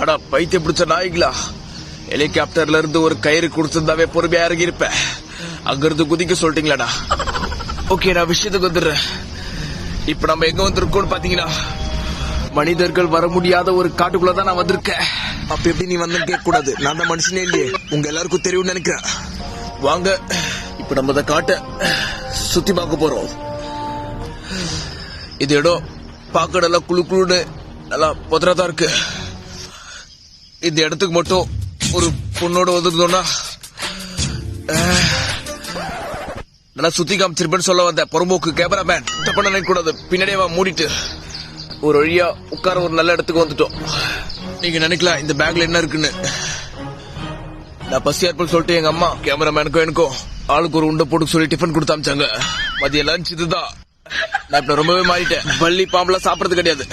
அடா பைத்தியம் பிடிச்ச நாய்களா, ஹெலிகாப்டர்ல இருந்து ஒரு கயிறு கொடுத்திருந்தாவே பொறுமையா இறங்கி இருப்பேன். அங்கிருந்து குதிக்க சொல்லிட்டீங்களாடா. ஓகே, நான் விஷயத்துக்கு வந்துடுறேன். இப்ப நம்ம எங்க வந்திருக்கோம்னு பாத்தீங்கன்னா, மனிதர்கள் வர முடியாத ஒரு காட்டுக்குள்ளதான் நான் வந்திருக்கேன். அப்ப எப்படி நீ வந்து கேட்க கூடாது? நான் தான் மனுஷனே இல்லையே, உங்க எல்லாருக்கும் தெரியும்னு நினைக்கிறேன். வாங்க, இப்ப நம்ம இந்த காட்டை சுத்தி பார்க்க போறோம். இது இடம் பார்க்க நல்லா குழு குழுன்னு நல்லா புதராதான் இருக்கு. இந்த இடத்துக்கு மட்டும் ஒரு பொண்ணோட வந்துருந்தோம்னா நல்லா சுத்தி காமிச்சிருப்பேன்னு சொல்ல வந்த பொறும்போக்கு கேமராமேன். தப்ப நினைக்க கூடாது. பின்னாடியே மூடிட்டு ஒரு வழியா உட்கார ஒரு நல்ல இடத்துக்கு வந்துட்டோம். நீங்க நினைக்கலாம் இந்த பேக்ல என்ன இருக்குன்னு. நான் பசியா இருப்பேன்னு சொல்லிட்டு எங்க அம்மா கேமராமேனுக்கும் எனக்கும் ஆளுக்கு ஒரு உண்டை போட்டு சொல்லி டிஃபன் கொடுத்து அமிச்சாங்க. மதிய லஞ்ச் இதுதான். நான் இப்ப ரொம்பவே மாறிட்டேன். பள்ளி பாம்பெல்லாம் சாப்பிடறது கிடையாது.